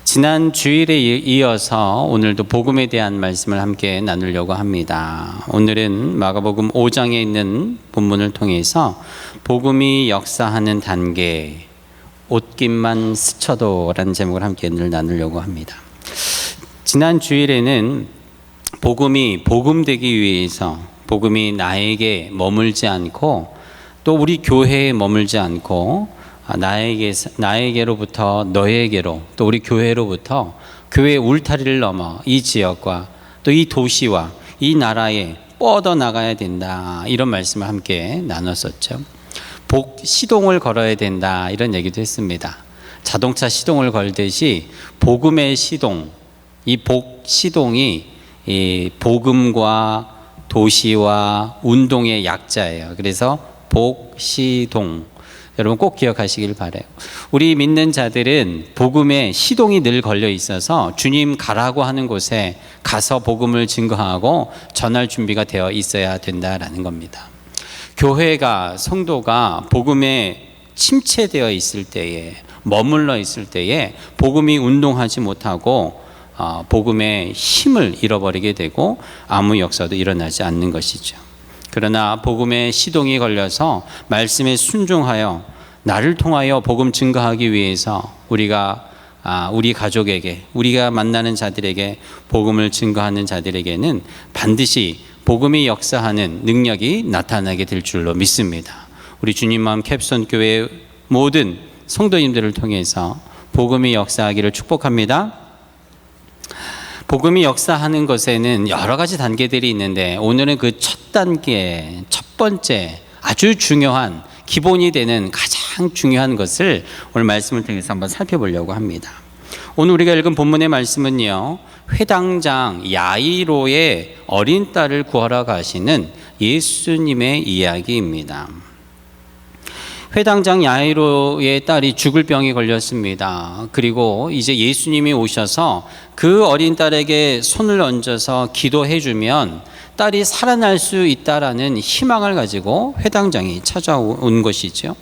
지난 주일에 이어서 오늘도 복음에 대한 말씀을 함께 나누려고 합니다. 오늘은 마가복음 5장에 있는 본문을 통해서 복음이 역사하는 단계, 옷깃만 스쳐도 라는 제목을 함께 오늘 나누려고 합니다. 지난 주일에는 복음이 복음되기 위해서 복음이 나에게 머물지 않고 또 우리 교회에 머물지 않고 나에게로부터 너에게로 또 우리 교회로부터 교회의 울타리를 넘어 이 지역과 또 이 도시와 이 나라에 뻗어 나가야 된다, 이런 말씀을 함께 나눴었죠. 시동을 걸어야 된다, 이런 얘기도 했습니다. 자동차 시동을 걸듯이 복음의 시동, 이 시동이 이 복음과 도시와 운동의 약자예요. 그래서 복시동, 여러분 꼭 기억하시길 바라요. 우리 믿는 자들은 복음에 시동이 늘 걸려 있어서 주님 가라고 하는 곳에 가서 복음을 증거하고 전할 준비가 되어 있어야 된다라는 겁니다. 교회가, 성도가 복음에 침체되어 있을 때에, 머물러 있을 때에 복음이 운동하지 못하고 복음의 힘을 잃어버리게 되고 아무 역사도 일어나지 않는 것이죠. 그러나 복음의 시동이 걸려서 말씀에 순종하여 나를 통하여 복음 증거하기 위해서 우리가 우리 가족에게, 우리가 만나는 자들에게 복음을 증거하는 자들에게는 반드시 복음이 역사하는 능력이 나타나게 될 줄로 믿습니다. 우리 주님 마음 캡손 교회 모든 성도님들을 통해서 복음이 역사하기를 축복합니다. 복음이 역사하는 것에는 여러 가지 단계들이 있는데 오늘은 그 첫 단계, 첫 번째 아주 중요한 기본이 되는 가장 중요한 것을 오늘 말씀을 통해서 한번 살펴보려고 합니다. 오늘 우리가 읽은 본문의 말씀은요, 회당장 야이로의 어린 딸을 구하러 가시는 예수님의 이야기입니다. 회당장 야이로의 딸이 죽을 병에 걸렸습니다. 그리고 이제 예수님이 오셔서 그 어린 딸에게 손을 얹어서 기도해 주면 딸이 살아날 수 있다라는 희망을 가지고 회당장이 찾아온 것이죠.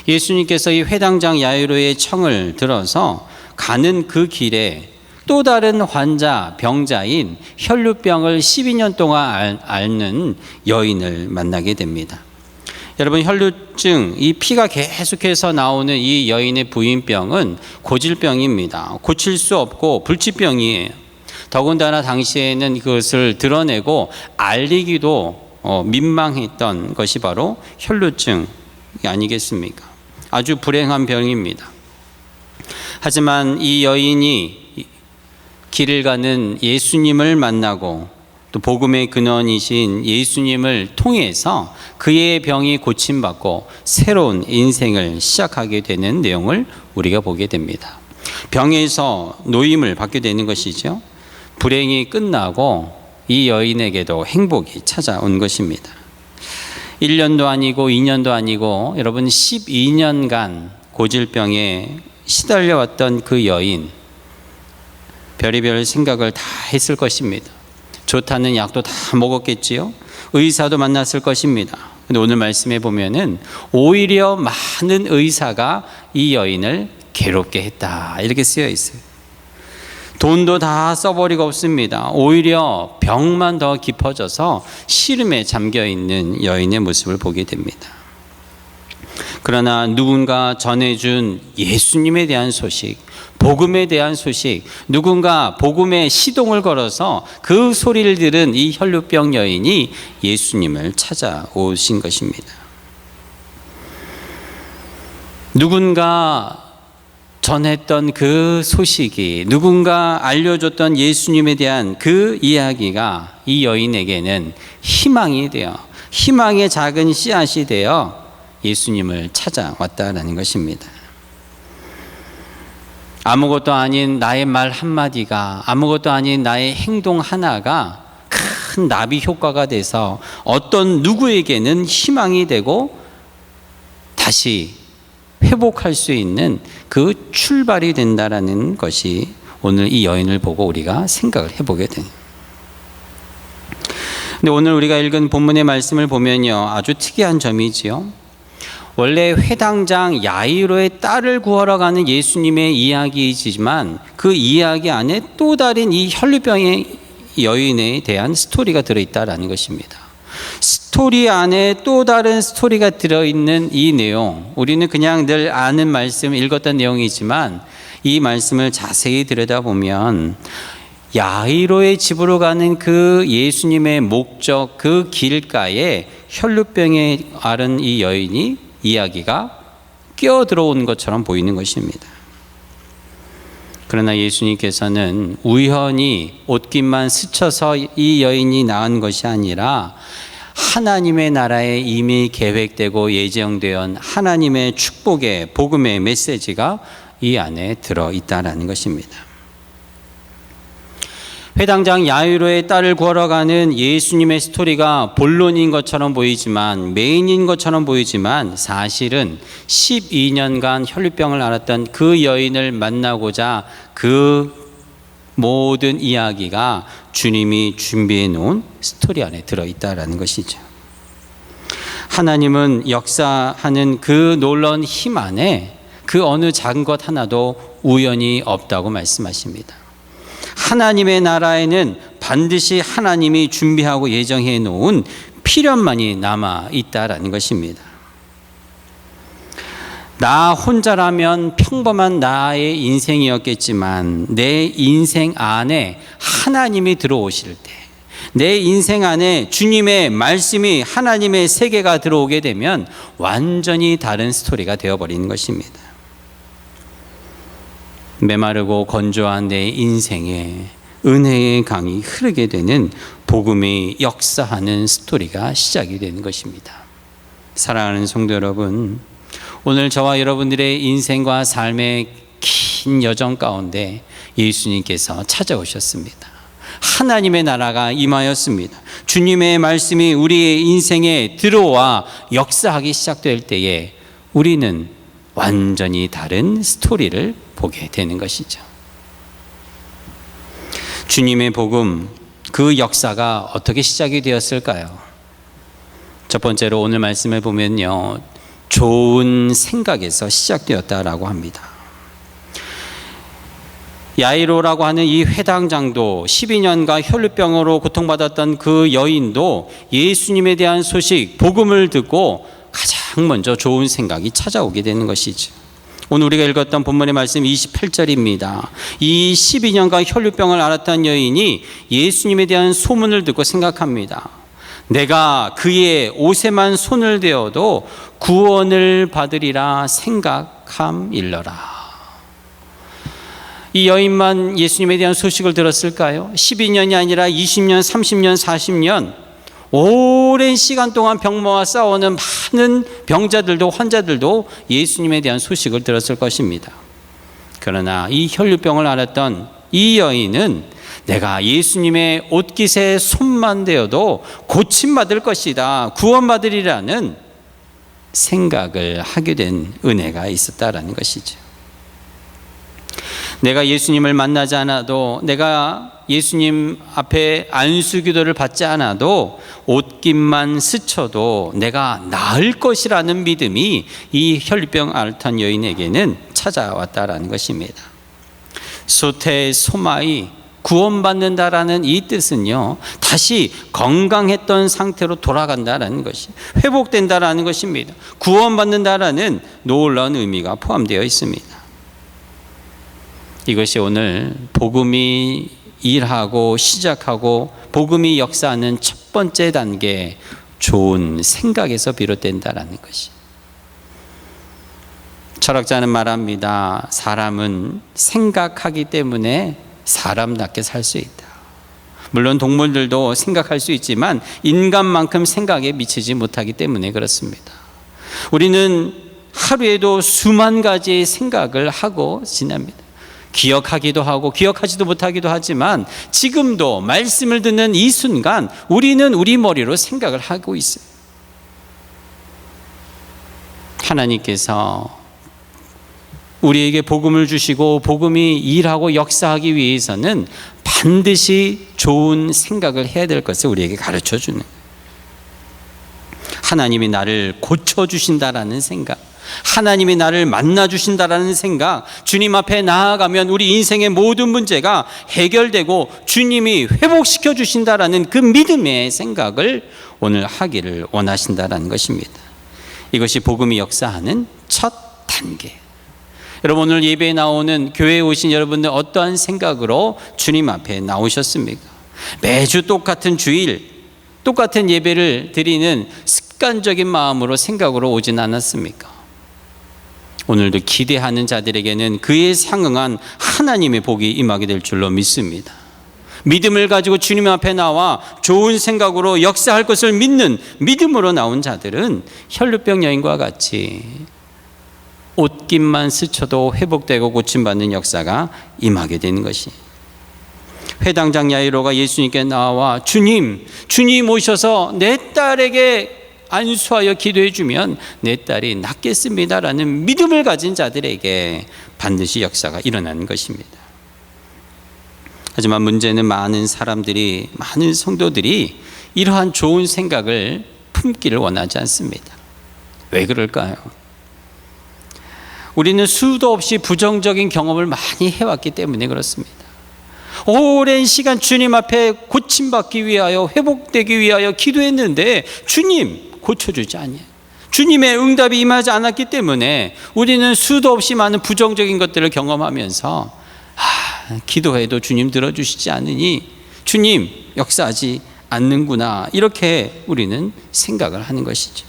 예수님께서 이 회당장 야이로의 청을 들어서 가는 그 길에 또 다른 환자, 병자인 혈루병을 12년 동안 앓는 여인을 만나게 됩니다. 여러분, 혈루증, 이 피가 계속해서 나오는 이 여인의 부인병은 고질병입니다. 고칠 수 없고 불치병이에요. 더군다나 당시에는 그것을 드러내고 알리기도 민망했던 것이 바로 혈루증이 아니겠습니까? 아주 불행한 병입니다. 하지만 이 여인이 길을 가는 예수님을 만나고 또 복음의 근원이신 예수님을 통해서 그의 병이 고침받고 새로운 인생을 시작하게 되는 내용을 우리가 보게 됩니다. 병에서 노임을 받게 되는 것이죠. 불행이 끝나고 이 여인에게도 행복이 찾아온 것입니다. 1년도 아니고 2년도 아니고 여러분 12년간 고질병에 시달려왔던 그 여인, 별의별 생각을 다 했을 것입니다. 좋다는 약도 다 먹었겠지요. 의사도 만났을 것입니다. 근데 오늘 말씀에 보면은 오히려 많은 의사가 이 여인을 괴롭게 했다, 이렇게 쓰여 있어요. 돈도 다 써버리고 없습니다. 오히려 병만 더 깊어져서 시름에 잠겨 있는 여인의 모습을 보게 됩니다. 그러나 누군가 전해준 예수님에 대한 소식, 복음에 대한 소식, 누군가 복음의 시동을 걸어서 그 소리를 들은 이 혈루병 여인이 예수님을 찾아오신 것입니다. 누군가 전했던 그 소식이, 누군가 알려줬던 예수님에 대한 그 이야기가 이 여인에게는 희망이 되어, 희망의 작은 씨앗이 되어 예수님을 찾아왔다는 것입니다. 아무것도 아닌 나의 말 한마디가, 아무것도 아닌 나의 행동 하나가 큰 나비 효과가 돼서 어떤 누구에게는 희망이 되고 다시 회복할 수 있는 그 출발이 된다라는 것이 오늘 이 여인을 보고 우리가 생각을 해보게 됩니다. 근데 오늘 우리가 읽은 본문의 말씀을 보면요, 아주 특이한 점이지요. 원래 회당장 야이로의 딸을 구하러 가는 예수님의 이야기이지만 그 이야기 안에 또 다른 이 혈루병의 여인에 대한 스토리가 들어있다라는 것입니다. 스토리 안에 또 다른 스토리가 들어있는 이 내용, 우리는 그냥 늘 아는 말씀, 읽었던 내용이지만 이 말씀을 자세히 들여다보면 야이로의 집으로 가는 그 예수님의 목적, 그 길가에 혈루병에 앓은 이 여인이 이야기가 끼어들어온 것처럼 보이는 것입니다. 그러나 예수님께서는 우연히 옷깃만 스쳐서 이 여인이 낳은 것이 아니라 하나님의 나라에 이미 계획되고 예정되어 하나님의 축복의 복음의 메시지가 이 안에 들어있다는 것입니다. 회당장 야이로의 딸을 구하러 가는 예수님의 스토리가 본론인 것처럼 보이지만, 메인인 것처럼 보이지만 사실은 12년간 혈루병을 앓았던 그 여인을 만나고자 그 모든 이야기가 주님이 준비해 놓은 스토리 안에 들어있다는 것이죠. 하나님은 역사하는 그 놀라운 힘 안에 그 어느 작은 것 하나도 우연이 없다고 말씀하십니다. 하나님의 나라에는 반드시 하나님이 준비하고 예정해 놓은 필연만이 남아 있다라는 것입니다. 나 혼자라면 평범한 나의 인생이었겠지만 내 인생 안에 하나님이 들어오실 때, 내 인생 안에 주님의 말씀이, 하나님의 세계가 들어오게 되면 완전히 다른 스토리가 되어버리는 것입니다. 메마르고 건조한 내 인생에 은혜의 강이 흐르게 되는 복음이 역사하는 스토리가 시작이 되는 것입니다. 사랑하는 성도 여러분, 오늘 저와 여러분들의 인생과 삶의 긴 여정 가운데 예수님께서 찾아오셨습니다. 하나님의 나라가 임하였습니다. 주님의 말씀이 우리의 인생에 들어와 역사하기 시작될 때에 우리는 완전히 다른 스토리를 보게 되는 것이죠. 주님의 복음, 그 역사가 어떻게 시작이 되었을까요? 첫 번째로 오늘 말씀을 보면요, 좋은 생각에서 시작되었다라고 합니다. 야이로라고 하는 이 회당장도 12년간 혈루병으로 고통받았던 그 여인도 예수님에 대한 소식, 복음을 듣고 가장 먼저 좋은 생각이 찾아오게 되는 것이죠. 오늘 우리가 읽었던 본문의 말씀 28절입니다. 이 12년간 혈루병을 앓았던 여인이 예수님에 대한 소문을 듣고 생각합니다. 내가 그의 옷에만 손을 대어도 구원을 받으리라 생각함일러라. 이 여인만 예수님에 대한 소식을 들었을까요? 12년이 아니라 20년, 30년, 40년 오랜 시간 동안 병마와 싸우는 많은 병자들도, 환자들도 예수님에 대한 소식을 들었을 것입니다. 그러나 이 혈루병을 앓았던 이 여인은 내가 예수님의 옷깃에 손만 대어도 고침받을 것이다, 구원받으리라는 생각을 하게 된 은혜가 있었다라는 것이죠. 내가 예수님을 만나지 않아도, 내가 예수님 앞에 안수기도를 받지 않아도 옷깃만 스쳐도 내가 나을 것이라는 믿음이 이 혈루병 앓던 여인에게는 찾아왔다라는 것입니다. 소태 소마이, 구원받는다라는 이 뜻은요, 다시 건강했던 상태로 돌아간다라는 것이, 회복된다라는 것입니다. 구원받는다라는 놀라운 의미가 포함되어 있습니다. 이것이 오늘 복음이 일하고 시작하고 복음이 역사하는 첫 번째 단계, 좋은 생각에서 비롯된다라는 것이. 철학자는 말합니다. 사람은 생각하기 때문에 사람답게 살 수 있다. 물론 동물들도 생각할 수 있지만 인간만큼 생각에 미치지 못하기 때문에 그렇습니다. 우리는 하루에도 수만 가지의 생각을 하고 지납니다. 기억하기도 하고 기억하지도 못하기도 하지만 지금도 말씀을 듣는 이 순간 우리는 우리 머리로 생각을 하고 있어요. 하나님께서 우리에게 복음을 주시고 복음이 일하고 역사하기 위해서는 반드시 좋은 생각을 해야 될 것을 우리에게 가르쳐 주는, 하나님이 나를 고쳐주신다라는 생각, 하나님이 나를 만나주신다라는 생각, 주님 앞에 나아가면 우리 인생의 모든 문제가 해결되고 주님이 회복시켜 주신다라는 그 믿음의 생각을 오늘 하기를 원하신다라는 것입니다. 이것이 복음이 역사하는 첫 단계. 여러분, 오늘 예배에 나오는 교회에 오신 여러분들 어떠한 생각으로 주님 앞에 나오셨습니까? 매주 똑같은 주일, 똑같은 예배를 드리는 습관적인 마음으로 생각으로 오진 않았습니까? 오늘도 기대하는 자들에게는 그에 상응한 하나님의 복이 임하게 될 줄로 믿습니다. 믿음을 가지고 주님 앞에 나와 좋은 생각으로 역사할 것을 믿는 믿음으로 나온 자들은 혈루병 여인과 같이 옷깃만 스쳐도 회복되고 고침받는 역사가 임하게 되는 것이, 회당장 야이로가 예수님께 나와 주님 오셔서 내 딸에게 안수하여 기도해 주면 내 딸이 낫겠습니다라는 믿음을 가진 자들에게 반드시 역사가 일어나는 것입니다. 하지만 문제는 많은 사람들이, 많은 성도들이 이러한 좋은 생각을 품기를 원하지 않습니다. 왜 그럴까요? 우리는 수도 없이 부정적인 경험을 많이 해왔기 때문에 그렇습니다. 오랜 시간 주님 앞에 고침받기 위하여, 회복되기 위하여 기도했는데 주님 고쳐주지 않아요. 주님의 응답이 임하지 않았기 때문에 우리는 수도 없이 많은 부정적인 것들을 경험하면서 기도해도 주님 들어주시지 않으니 주님 역사하지 않는구나, 이렇게 우리는 생각을 하는 것이죠.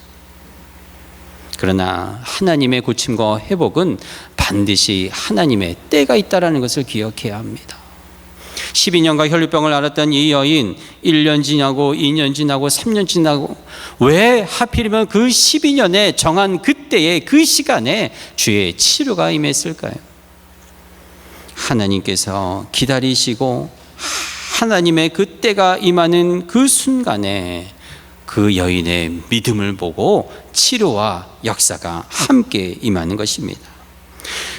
그러나 하나님의 고침과 회복은 반드시 하나님의 때가 있다는 것을 기억해야 합니다. 12년간 혈루병을 앓았던 이 여인, 1년 지나고 2년 지나고 3년 지나고, 왜 하필이면 그 12년에 정한 그때의 그 시간에 주의 치료가 임했을까요? 하나님께서 기다리시고 하나님의 그 때가 임하는 그 순간에 그 여인의 믿음을 보고 치료와 역사가 함께 임하는 것입니다.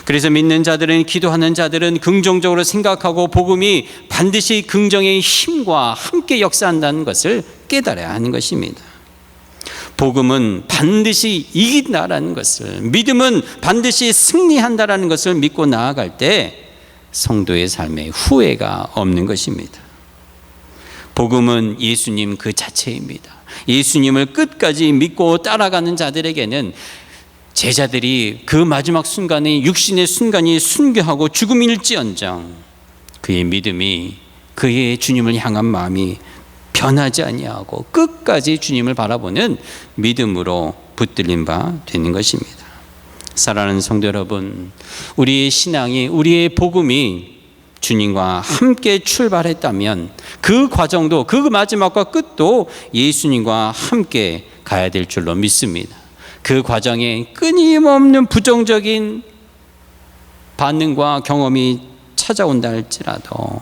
그래서 믿는 자들은, 기도하는 자들은 긍정적으로 생각하고 복음이 반드시 긍정의 힘과 함께 역사한다는 것을 깨달아야 하는 것입니다. 복음은 반드시 이긴다라는 것을, 믿음은 반드시 승리한다라는 것을 믿고 나아갈 때 성도의 삶에 후회가 없는 것입니다. 복음은 예수님 그 자체입니다. 예수님을 끝까지 믿고 따라가는 자들에게는 제자들이 그 마지막 순간에, 육신의 순간이 순교하고 죽음일지언정 그의 믿음이, 그의 주님을 향한 마음이 변하지 아니하고 끝까지 주님을 바라보는 믿음으로 붙들린 바 되는 것입니다. 사랑하는 성도 여러분, 우리의 신앙이, 우리의 복음이 주님과 함께 출발했다면 그 과정도, 그 마지막과 끝도 예수님과 함께 가야 될 줄로 믿습니다. 그 과정에 끊임없는 부정적인 반응과 경험이 찾아온다 할지라도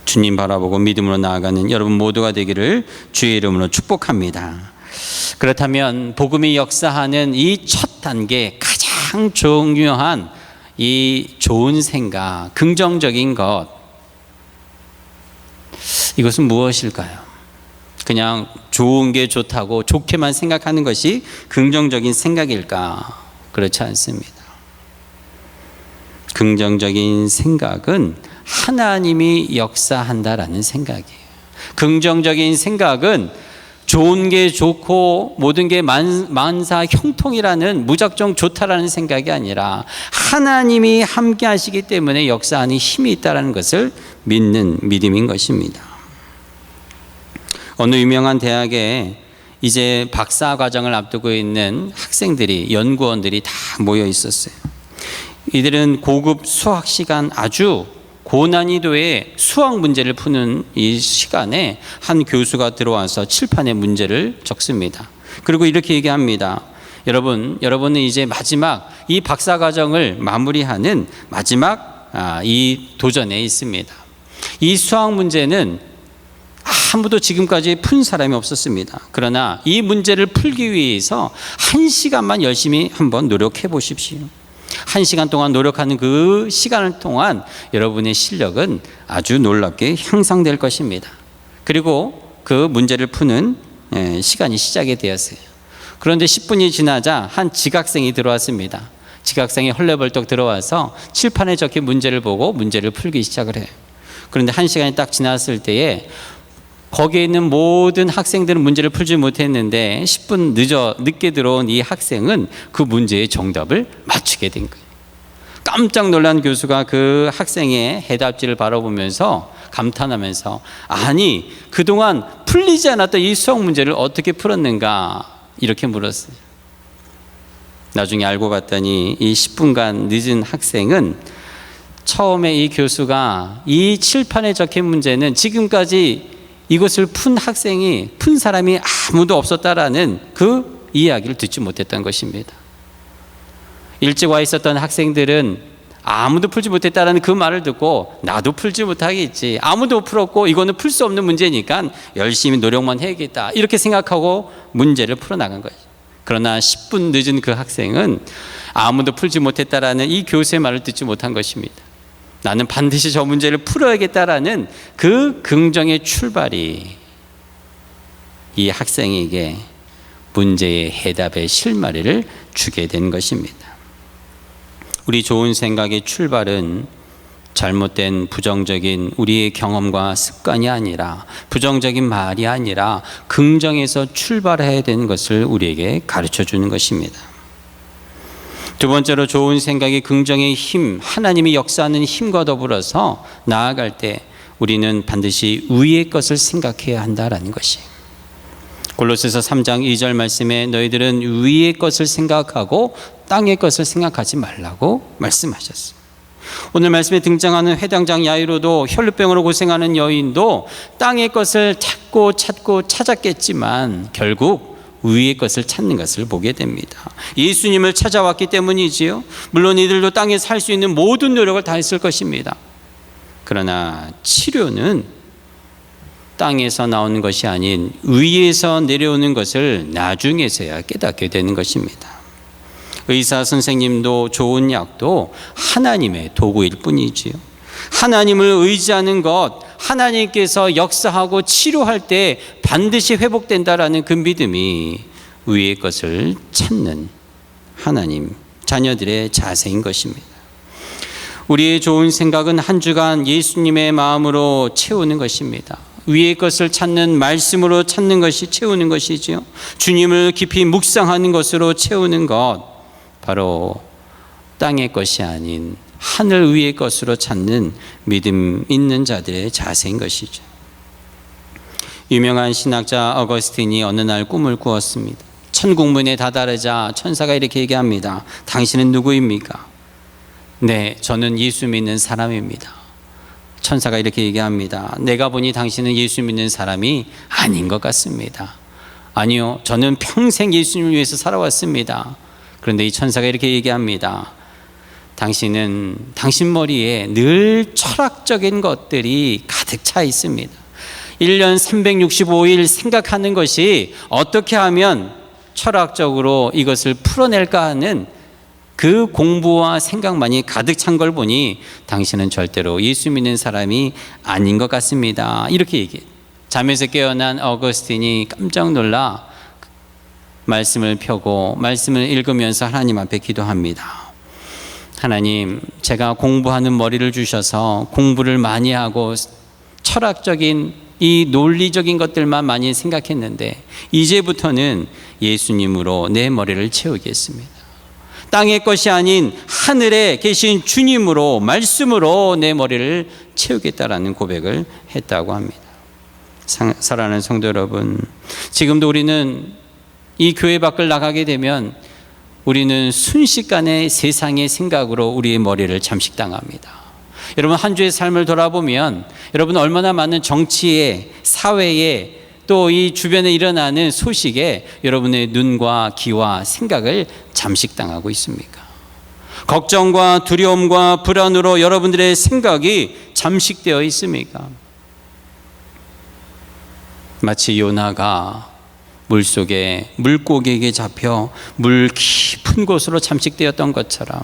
주님 바라보고 믿음으로 나아가는 여러분 모두가 되기를 주의 이름으로 축복합니다. 그렇다면 복음이 역사하는 이 첫 단계, 가장 중요한 이 좋은 생각, 긍정적인 것, 이것은 무엇일까요? 그냥 좋은 게 좋다고 좋게만 생각하는 것이 긍정적인 생각일까? 그렇지 않습니다. 긍정적인 생각은 하나님이 역사한다라는 생각이에요. 긍정적인 생각은 좋은 게 좋고 모든 게 만사 형통이라는, 무작정 좋다라는 생각이 아니라 하나님이 함께 하시기 때문에 역사하는 힘이 있다는 것을 믿는 믿음인 것입니다. 어느 유명한 대학에 이제 박사 과정을 앞두고 있는 학생들이, 연구원들이 다 모여 있었어요. 이들은 고급 수학 시간, 아주 고난이도의 수학 문제를 푸는 이 시간에 한 교수가 들어와서 칠판에 문제를 적습니다. 그리고 이렇게 얘기합니다. 여러분은 이제 마지막 이 박사 과정을 마무리하는 마지막 이 도전에 있습니다. 이 수학 문제는 아무도 지금까지 푼 사람이 없었습니다. 그러나 이 문제를 풀기 위해서 1시간만 열심히 한번 노력해 보십시오. 1시간 동안 노력하는 그 시간을 동안 여러분의 실력은 아주 놀랍게 향상될 것입니다. 그리고 그 문제를 푸는 시간이 시작이 되었어요. 그런데 10분이 지나자 한 지각생이 들어왔습니다. 지각생이 헐레벌떡 들어와서 칠판에 적힌 문제를 보고 문제를 풀기 시작을 해요. 그런데 1시간이 딱 지났을 때에 거기에 있는 모든 학생들은 문제를 풀지 못했는데 10분 늦게 들어온 이 학생은 그 문제의 정답을 맞추게 된 거예요. 깜짝 놀란 교수가 그 학생의 해답지를 바라보면서 감탄하면서, 아니 그동안 풀리지 않았던 이 수학 문제를 어떻게 풀었는가 이렇게 물었어요. 나중에 알고 봤더니 이 10분간 늦은 학생은 처음에 이 교수가 이 칠판에 적힌 문제는 지금까지 이것을 푼 사람이 아무도 없었다라는 그 이야기를 듣지 못했던 것입니다. 일찍 와 있었던 학생들은 아무도 풀지 못했다라는 그 말을 듣고 나도 풀지 못하겠지, 아무도 못 풀었고 이거는 풀 수 없는 문제니까 열심히 노력만 해야겠다 이렇게 생각하고 문제를 풀어나간 거예요. 그러나 10분 늦은 그 학생은 아무도 풀지 못했다라는 이 교수의 말을 듣지 못한 것입니다. 나는 반드시 저 문제를 풀어야겠다라는 그 긍정의 출발이 이 학생에게 문제의 해답의 실마리를 주게 된 것입니다. 우리 좋은 생각의 출발은 잘못된 부정적인 우리의 경험과 습관이 아니라, 부정적인 말이 아니라 긍정에서 출발해야 되는 것을 우리에게 가르쳐 주는 것입니다. 두 번째로, 좋은 생각이 긍정의 힘, 하나님이 역사하는 힘과 더불어서 나아갈 때 우리는 반드시 위의 것을 생각해야 한다라는 것이, 골로새서 3장 2절 말씀에 너희들은 위의 것을 생각하고 땅의 것을 생각하지 말라고 말씀하셨습니다. 오늘 말씀에 등장하는 회당장 야이로도, 혈루병으로 고생하는 여인도 땅의 것을 찾고 찾았겠지만 결국 위의 것을 찾는 것을 보게 됩니다. 예수님을 찾아왔기 때문이지요. 물론 이들도 땅에 살 수 있는 모든 노력을 다했을 것입니다. 그러나 치료는 땅에서 나오는 것이 아닌 위에서 내려오는 것을 나중에서야 깨닫게 되는 것입니다. 의사 선생님도 좋은 약도 하나님의 도구일 뿐이지요. 하나님을 의지하는 것, 하나님께서 역사하고 치료할 때 반드시 회복된다라는 그 믿음이 위의 것을 찾는 하나님 자녀들의 자세인 것입니다. 우리의 좋은 생각은 한 주간 예수님의 마음으로 채우는 것입니다. 위의 것을 찾는 말씀으로 찾는 것이 채우는 것이지요. 주님을 깊이 묵상하는 것으로 채우는 것, 바로 땅의 것이 아닌 하늘 위의 것으로 찾는 믿음 있는 자들의 자세인 것이죠. 유명한 신학자 어거스틴이 어느 날 꿈을 꾸었습니다. 천국문에 다다르자 천사가 이렇게 얘기합니다. 당신은 누구입니까? 네, 저는 예수 믿는 사람입니다. 천사가 이렇게 얘기합니다. 내가 보니 당신은 예수 믿는 사람이 아닌 것 같습니다. 아니요, 저는 평생 예수님을 위해서 살아왔습니다. 그런데 이 천사가 이렇게 얘기합니다. 당신은 당신 머리에 늘 철학적인 것들이 가득 차 있습니다. 1년 365일 생각하는 것이 어떻게 하면 철학적으로 이것을 풀어낼까 하는 그 공부와 생각만이 가득 찬 걸 보니 당신은 절대로 예수 믿는 사람이 아닌 것 같습니다. 이렇게 얘기해요. 잠에서 깨어난 어거스틴이 깜짝 놀라 말씀을 펴고 말씀을 읽으면서 하나님 앞에 기도합니다. 하나님, 제가 공부하는 머리를 주셔서 공부를 많이 하고 철학적인 이 논리적인 것들만 많이 생각했는데 이제부터는 예수님으로 내 머리를 채우겠습니다. 땅의 것이 아닌 하늘에 계신 주님으로, 말씀으로 내 머리를 채우겠다라는 고백을 했다고 합니다. 사랑하는 성도 여러분, 지금도 우리는 이 교회 밖을 나가게 되면 우리는 순식간에 세상의 생각으로 우리의 머리를 잠식당합니다. 여러분, 한 주의 삶을 돌아보면 여러분 얼마나 많은 정치에, 사회에, 또 이 주변에 일어나는 소식에 여러분의 눈과 귀와 생각을 잠식당하고 있습니까? 걱정과 두려움과 불안으로 여러분들의 생각이 잠식되어 있습니까? 마치 요나가 물속에 물고기에게 잡혀 물 깊은 곳으로 잠식되었던 것처럼,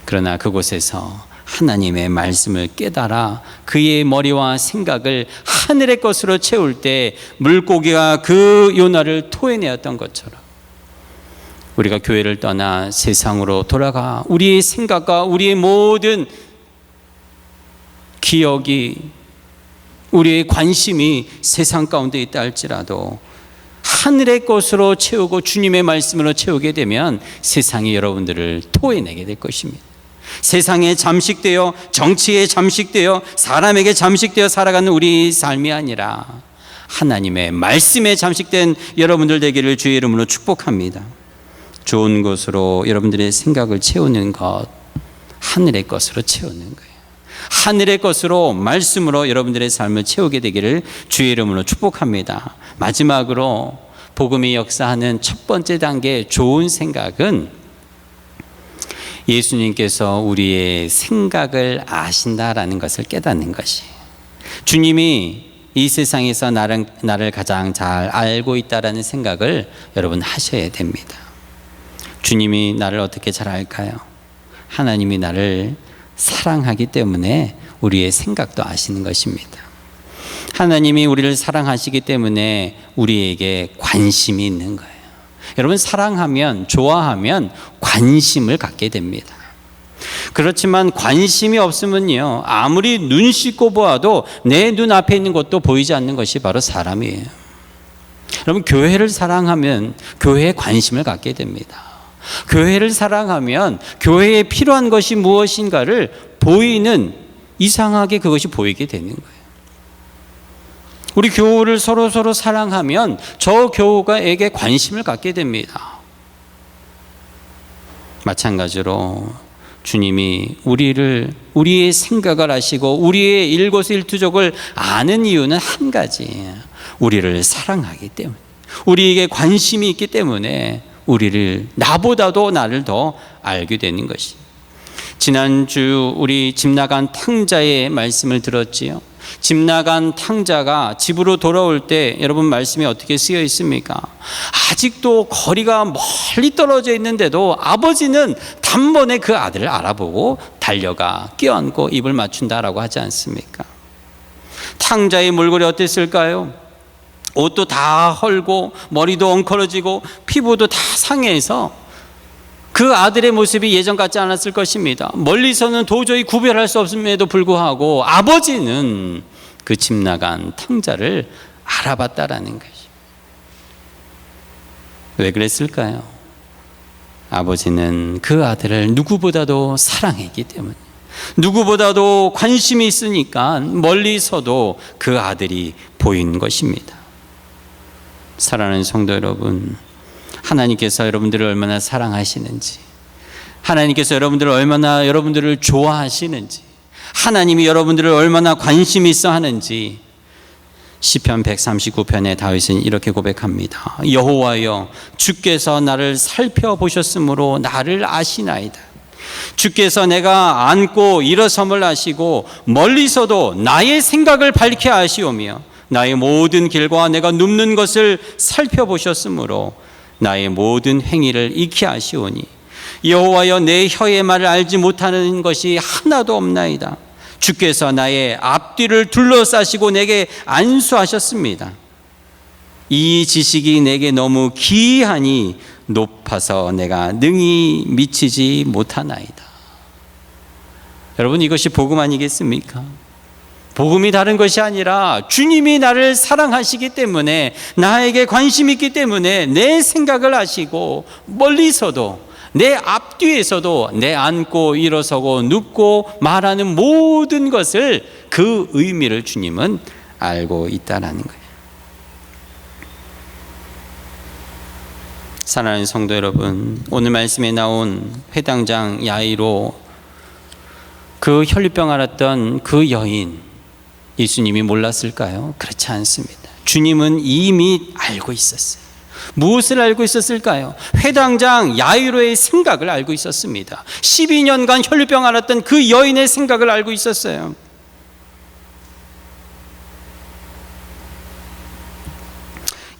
그러나 그곳에서 하나님의 말씀을 깨달아 그의 머리와 생각을 하늘의 것으로 채울 때 물고기가 그 요나를 토해내었던 것처럼 우리가 교회를 떠나 세상으로 돌아가 우리의 생각과 우리의 모든 기억이, 우리의 관심이 세상 가운데 있다 할지라도 하늘의 것으로 채우고 주님의 말씀으로 채우게 되면 세상이 여러분들을 토해내게 될 것입니다. 세상에 잠식되어, 정치에 잠식되어, 사람에게 잠식되어 살아가는 우리 삶이 아니라 하나님의 말씀에 잠식된 여러분들 되기를 주의 이름으로 축복합니다. 좋은 것으로 여러분들의 생각을 채우는 것, 하늘의 것으로 채우는 거예요. 하늘의 것으로, 말씀으로 여러분들의 삶을 채우게 되기를 주의 이름으로 축복합니다. 마지막으로 복음이 역사하는 첫 번째 단계 좋은 생각은 예수님께서 우리의 생각을 아신다라는 것을 깨닫는 것이에요. 주님이 이 세상에서 나를 가장 잘 알고 있다라는 생각을 여러분 하셔야 됩니다. 주님이 나를 어떻게 잘 알까요? 하나님이 나를 사랑하기 때문에 우리의 생각도 아시는 것입니다. 하나님이 우리를 사랑하시기 때문에 우리에게 관심이 있는 거예요. 여러분, 사랑하면, 좋아하면 관심을 갖게 됩니다. 그렇지만 관심이 없으면요, 아무리 눈 씻고 보아도 내 눈앞에 있는 것도 보이지 않는 것이 바로 사람이에요. 여러분, 교회를 사랑하면 교회에 관심을 갖게 됩니다. 교회를 사랑하면 교회에 필요한 것이 무엇인가를 보이는, 이상하게 그것이 보이게 되는 거예요. 우리 교우를 서로 사랑하면 저 교우가에게 관심을 갖게 됩니다. 마찬가지로 주님이 우리의 생각을 아시고 우리의 일거수일투족을 아는 이유는 한 가지, 우리를 사랑하기 때문에, 우리에게 관심이 있기 때문에 나보다도 나를 더 알게 되는 것이. 지난주 우리 집 나간 탕자의 말씀을 들었지요. 집 나간 탕자가 집으로 돌아올 때 여러분 말씀이 어떻게 쓰여 있습니까? 아직도 거리가 멀리 떨어져 있는데도 아버지는 단번에 그 아들을 알아보고 달려가 껴안고 입을 맞춘다라고 하지 않습니까? 탕자의 몰골이 어땠을까요? 옷도 다 헐고 머리도 엉클어지고 피부도 다 상해서 그 아들의 모습이 예전 같지 않았을 것입니다. 멀리서는 도저히 구별할 수 없음에도 불구하고 아버지는 그 집 나간 탕자를 알아봤다라는 것이. 왜 그랬을까요? 아버지는 그 아들을 누구보다도 사랑했기 때문에, 누구보다도 관심이 있으니까 멀리서도 그 아들이 보인 것입니다. 사랑하는 성도 여러분, 하나님께서 여러분들을 얼마나 사랑하시는지, 하나님께서 여러분들을 좋아하시는지, 하나님이 여러분들을 얼마나 관심이 있어 하는지 시편 139편에 다윗은 이렇게 고백합니다. 여호와여, 주께서 나를 살펴보셨으므로 나를 아시나이다. 주께서 내가 앉고 일어섬을 아시고 멀리서도 나의 생각을 밝히 아시오며 나의 모든 길과 내가 눕는 것을 살펴보셨으므로 나의 모든 행위를 익히 아시오니 여호와여, 내 혀의 말을 알지 못하는 것이 하나도 없나이다. 주께서 나의 앞뒤를 둘러싸시고 내게 안수하셨습니다. 이 지식이 내게 너무 기이하니 높아서 내가 능히 미치지 못하나이다. 여러분, 이것이 복음 아니겠습니까? 복음이 다른 것이 아니라 주님이 나를 사랑하시기 때문에, 나에게 관심이 있기 때문에 내 생각을 아시고 멀리서도 내 앞뒤에서도 내 앉고 일어서고 눕고 말하는 모든 것을, 그 의미를 주님은 알고 있다라는 거예요. 사랑하는 성도 여러분, 오늘 말씀에 나온 회당장 야이로, 그 혈류병 앓았던 그 여인, 예수님이 몰랐을까요? 그렇지 않습니다. 주님은 이미 알고 있었어요. 무엇을 알고 있었을까요? 회당장 야이로의 생각을 알고 있었습니다. 12년간 혈류병 앓았던 그 여인의 생각을 알고 있었어요.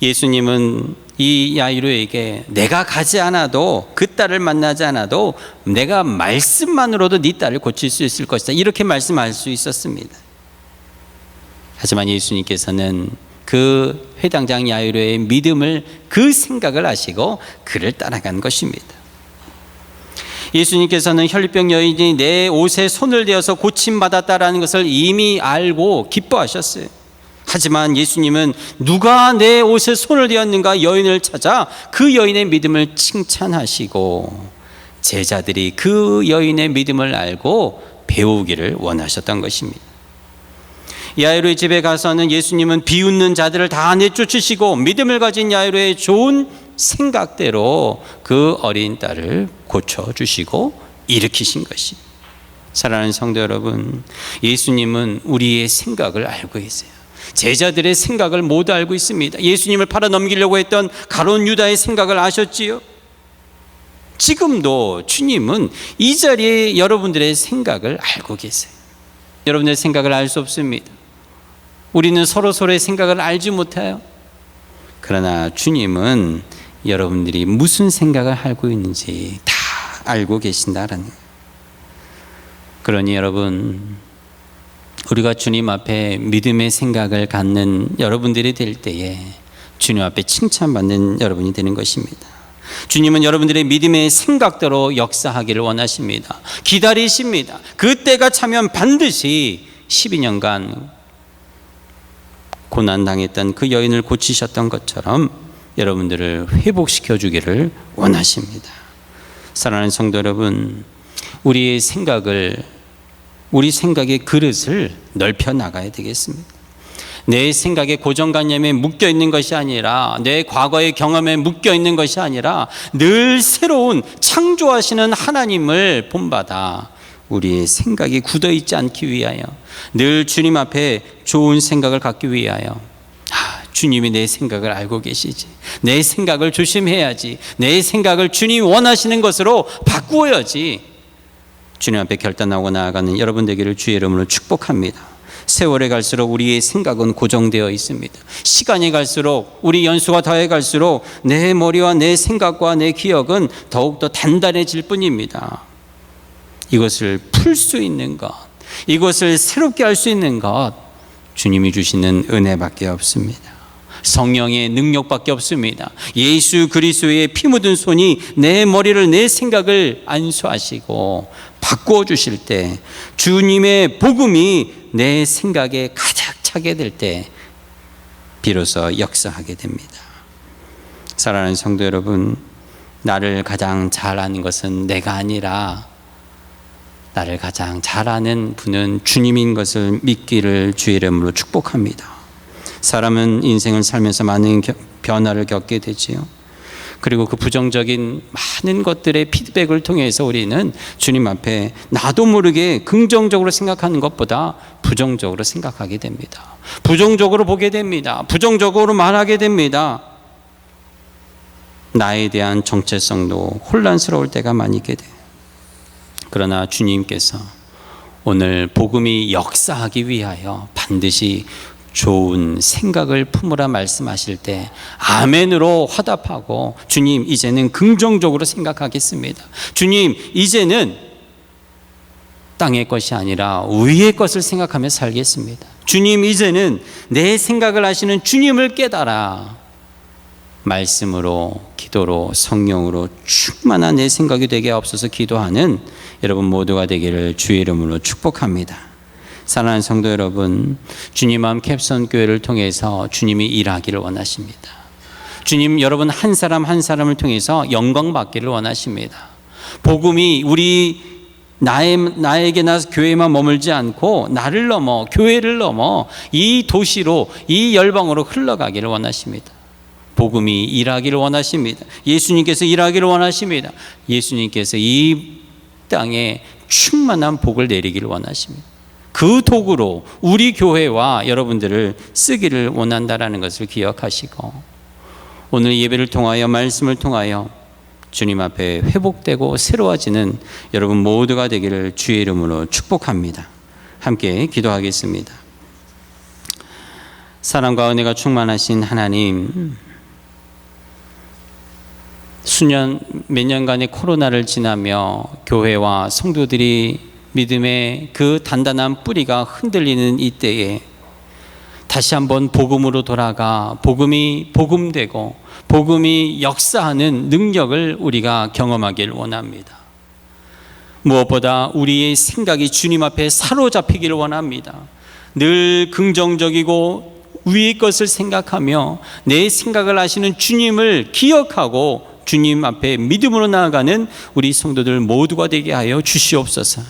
예수님은 이 야이로에게 내가 가지 않아도, 그 딸을 만나지 않아도 내가 말씀만으로도 네 딸을 고칠 수 있을 것이다, 이렇게 말씀할 수 있었습니다. 하지만 예수님께서는 그 회당장 야이로의 믿음을, 그 생각을 아시고 그를 따라간 것입니다. 예수님께서는 혈류병 여인이 내 옷에 손을 대어서 고침받았다라는 것을 이미 알고 기뻐하셨어요. 하지만 예수님은 누가 내 옷에 손을 대었는가 여인을 찾아 그 여인의 믿음을 칭찬하시고 제자들이 그 여인의 믿음을 알고 배우기를 원하셨던 것입니다. 야이로의 집에 가서는 예수님은 비웃는 자들을 다 내쫓으시고 믿음을 가진 야이로의 좋은 생각대로 그 어린 딸을 고쳐주시고 일으키신 것입니다. 사랑하는 성도 여러분, 예수님은 우리의 생각을 알고 계세요. 제자들의 생각을 모두 알고 있습니다. 예수님을 팔아넘기려고 했던 가룟 유다의 생각을 아셨지요. 지금도 주님은 이 자리에 여러분들의 생각을 알고 계세요. 여러분들의 생각을 알 수 없습니다. 우리는 서로의 생각을 알지 못해요. 그러나 주님은 여러분들이 무슨 생각을 하고 있는지 다 알고 계신다라는 거예요. 그러니 여러분, 우리가 주님 앞에 믿음의 생각을 갖는 여러분들이 될 때에 주님 앞에 칭찬받는 여러분이 되는 것입니다. 주님은 여러분들의 믿음의 생각대로 역사하기를 원하십니다. 기다리십니다. 그때가 차면 반드시 12년간 고난당했던 그 여인을 고치셨던 것처럼 여러분들을 회복시켜 주기를 원하십니다. 사랑하는 성도 여러분, 우리 생각의 그릇을 넓혀 나가야 되겠습니다. 내 생각의 고정관념에 묶여 있는 것이 아니라, 내 과거의 경험에 묶여 있는 것이 아니라 늘 새로운 창조하시는 하나님을 본받아 우리의 생각이 굳어 있지 않기 위하여, 늘 주님 앞에 좋은 생각을 갖기 위하여, 주님이 내 생각을 알고 계시지, 내 생각을 조심해야지, 내 생각을 주님이 원하시는 것으로 바꾸어야지, 주님 앞에 결단하고 나아가는 여러분 되기를 주의 이름으로 축복합니다. 세월이 갈수록 우리의 생각은 고정되어 있습니다. 시간이 갈수록, 우리 연수가 더해 갈수록 내 머리와 내 생각과 내 기억은 더욱더 단단해질 뿐입니다. 이것을 풀 수 있는 것, 이것을 새롭게 할 수 있는 것, 주님이 주시는 은혜밖에 없습니다. 성령의 능력밖에 없습니다. 예수 그리스도의 피 묻은 손이 내 머리를, 내 생각을 안수하시고 바꾸어 주실 때, 주님의 복음이 내 생각에 가득 차게 될 때 비로소 역사하게 됩니다. 사랑하는 성도 여러분, 나를 가장 잘 아는 것은 내가 아니라 나를 가장 잘 아는 분은 주님인 것을 믿기를 주의 이름으로 축복합니다. 사람은 인생을 살면서 많은 변화를 겪게 되지요. 그리고 그 부정적인 많은 것들의 피드백을 통해서 우리는 주님 앞에 나도 모르게 긍정적으로 생각하는 것보다 부정적으로 생각하게 됩니다. 부정적으로 보게 됩니다. 부정적으로 말하게 됩니다. 나에 대한 정체성도 혼란스러울 때가 많이 있게 돼요. 그러나 주님께서 오늘 복음이 역사하기 위하여 반드시 좋은 생각을 품으라 말씀하실 때 아멘으로 화답하고, 주님 이제는 긍정적으로 생각하겠습니다. 주님 이제는 땅의 것이 아니라 위의 것을 생각하며 살겠습니다. 주님 이제는 내 생각을 하시는 주님을 깨달아 말씀으로, 기도로, 성령으로 충만한 내 생각이 되게 하옵소서 기도하는 여러분 모두가 되기를 주의 이름으로 축복합니다. 사랑하는 성도 여러분, 주님 마음 캡선교회를 통해서 주님이 일하기를 원하십니다. 주님 여러분 한 사람 한 사람을 통해서 영광 받기를 원하십니다. 복음이 나에게나 교회만 머물지 않고 나를 넘어, 교회를 넘어 이 도시로, 이 열방으로 흘러가기를 원하십니다. 복음이 일하기를 원하십니다. 예수님께서 일하기를 원하십니다. 예수님께서 이 땅에 충만한 복을 내리기를 원하십니다. 그 도구로 우리 교회와 여러분들을 쓰기를 원한다라는 것을 기억하시고, 오늘 예배를 통하여, 말씀을 통하여 주님 앞에 회복되고 새로워지는 여러분 모두가 되기를 주의 이름으로 축복합니다. 함께 기도하겠습니다. 사랑과 은혜가 충만하신 하나님, 몇 년간의 코로나를 지나며 교회와 성도들이 믿음의 그 단단한 뿌리가 흔들리는 이때에 다시 한번 복음으로 돌아가 복음이 복음되고 복음이 역사하는 능력을 우리가 경험하길 원합니다. 무엇보다 우리의 생각이 주님 앞에 사로잡히기를 원합니다. 늘 긍정적이고 위의 것을 생각하며 내 생각을 하시는 주님을 기억하고 주님 앞에 믿음으로 나아가는 우리 성도들 모두가 되게 하여 주시옵소서.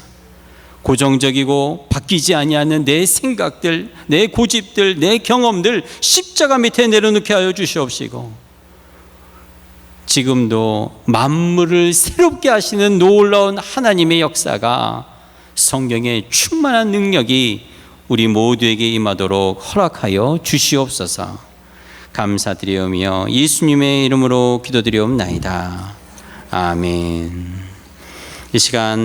고정적이고 바뀌지 아니하는 내 생각들, 내 고집들, 내 경험들 십자가 밑에 내려놓게 하여 주시옵시고, 지금도 만물을 새롭게 하시는 놀라운 하나님의 역사가 성경의 충만한 능력이 우리 모두에게 임하도록 허락하여 주시옵소서. 감사드리오며 예수님의 이름으로 기도드리옵나이다. 아멘. 이 시간